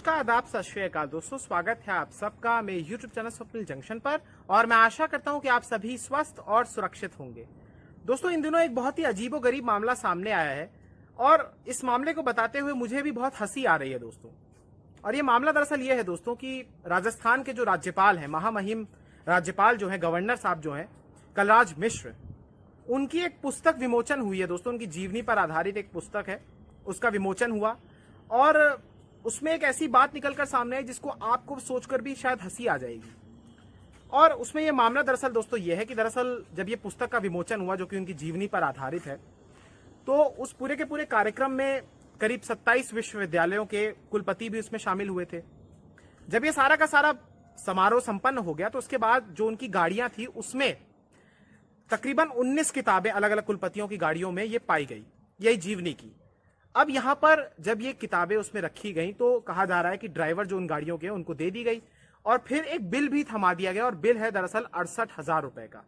नमस्कार, आदाब, सत श्री अकाल दोस्तों। स्वागत है आप सबका मेरे YouTube चैनल स्वप्निल जंक्शन पर और मैं आशा करता हूं कि आप सभी स्वस्थ और सुरक्षित होंगे। दोस्तों, इन दिनों एक बहुत ही अजीबोगरीब मामला सामने आया है और इस मामले को बताते हुए मुझे भी बहुत हंसी आ रही है दोस्तों। और ये मामला दरअसल ये है दोस्तों कि राजस्थान के जो राज्यपाल हैं, महामहिम राज्यपाल जो है, गवर्नर साहब जो है कलराज मिश्र, उनकी एक पुस्तक विमोचन हुई है दोस्तों। उनकी जीवनी पर आधारित एक पुस्तक है, उसका विमोचन हुआ और उसमें एक ऐसी बात निकलकर सामने आई जिसको आपको सोचकर भी शायद हंसी आ जाएगी। और उसमें यह मामला दरअसल दोस्तों यह है कि दरअसल जब ये पुस्तक का विमोचन हुआ, जो कि उनकी जीवनी पर आधारित है, तो उस पूरे के पूरे कार्यक्रम में करीब 27 विश्वविद्यालयों के कुलपति भी उसमें शामिल हुए थे। जब ये सारा का सारा समारोह संपन्न हो गया तो उसके बाद जो उनकी गाड़ियां थी उसमें तकरीबन 19 किताबें अलग अलग कुलपतियों की गाड़ियों में ये पाई गई, यही जीवनी की। अब यहां पर जब ये किताबें उसमें रखी गई तो कहा जा रहा है कि ड्राइवर जो उन गाड़ियों के उनको दे दी गई और फिर एक बिल भी थमा दिया गया और बिल है दरअसल 68,000 रुपए का।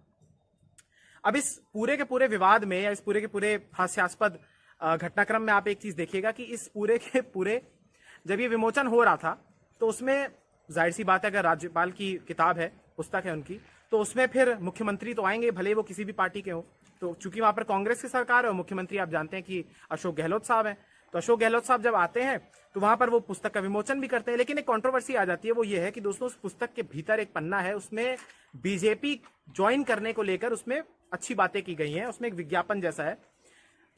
अब इस पूरे के पूरे विवाद में या इस पूरे के पूरे हास्यास्पद घटनाक्रम में आप एक चीज देखिएगा कि इस पूरे के पूरे जब ये विमोचन हो रहा था तो उसमें जाहिर सी बात है, अगर राज्यपाल की किताब है, पुस्तक है उनकी, तो उसमें फिर मुख्यमंत्री तो आएंगे, भले वो किसी भी पार्टी के हो। तो चूंकि वहां पर कांग्रेस की सरकार है और मुख्यमंत्री आप जानते हैं कि अशोक गहलोत साहब हैं, तो अशोक गहलोत साहब जब आते हैं तो वहां पर वो पुस्तक का विमोचन भी करते हैं। लेकिन एक कंट्रोवर्सी आ जाती है, वो ये है कि दोस्तों उस पुस्तक के भीतर एक पन्ना है, उसमें बीजेपी ज्वाइन करने को लेकर उसमें अच्छी बातें की गई हैं। उसमें एक विज्ञापन जैसा है,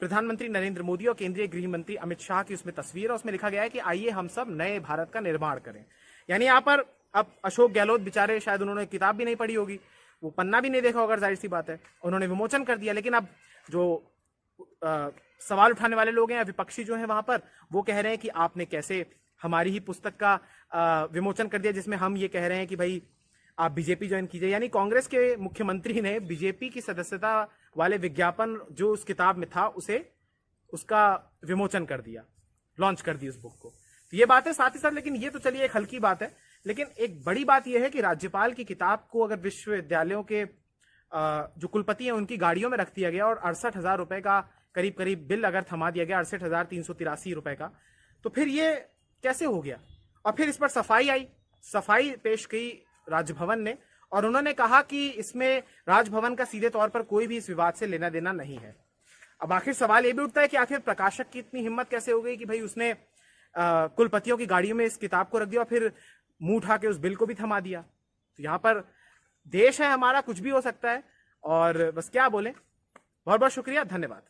प्रधानमंत्री नरेंद्र मोदी और केंद्रीय गृह मंत्री अमित शाह की उसमें तस्वीर है। उसमें लिखा गया है कि आइए हम सब नए भारत का निर्माण करें। यानी यहाँ पर अब अशोक गहलोत बेचारे, शायद उन्होंने किताब भी नहीं पढ़ी होगी, वो पन्ना भी नहीं देखा होगा, जाहिर सी बात है, उन्होंने विमोचन कर दिया। लेकिन अब जो सवाल उठाने वाले लोग हैं, विपक्षी जो हैं वहां पर, वो कह रहे हैं कि आपने कैसे हमारी ही पुस्तक का विमोचन कर दिया, जिसमें हम ये कह रहे हैं कि भाई आप बीजेपी ज्वाइन कीजिए। यानी कांग्रेस के मुख्यमंत्री ने बीजेपी की सदस्यता वाले विज्ञापन जो उस किताब में था उसे उसका विमोचन कर दिया, लॉन्च कर दी उस बुक को। तो ये बात है साथ ही साथ, लेकिन ये तो चलिए एक हल्की बात है, लेकिन एक बड़ी बात यह है कि राज्यपाल की किताब को अगर विश्वविद्यालयों के जो कुलपति हैं उनकी गाड़ियों में रख दिया गया और 68,000 रुपए का करीब करीब बिल अगर थमा दिया गया, 68,383 रुपए का, तो फिर ये कैसे हो गया। और फिर इस पर सफाई आई, सफाई पेश की राजभवन ने और उन्होंने कहा कि इसमें राजभवन का सीधे तौर पर कोई भी इस विवाद से लेना देना नहीं है। अब आखिर सवाल यह भी उठता है कि आखिर प्रकाशक की इतनी हिम्मत कैसे हो गई कि भाई उसने कुलपतियों की गाड़ियों में इस किताब को रख दिया और फिर मुंह उठा के उस बिल को भी थमा दिया। तो यहां पर देश है हमारा, कुछ भी हो सकता है और बस क्या बोले। बहुत बहुत शुक्रिया, धन्यवाद।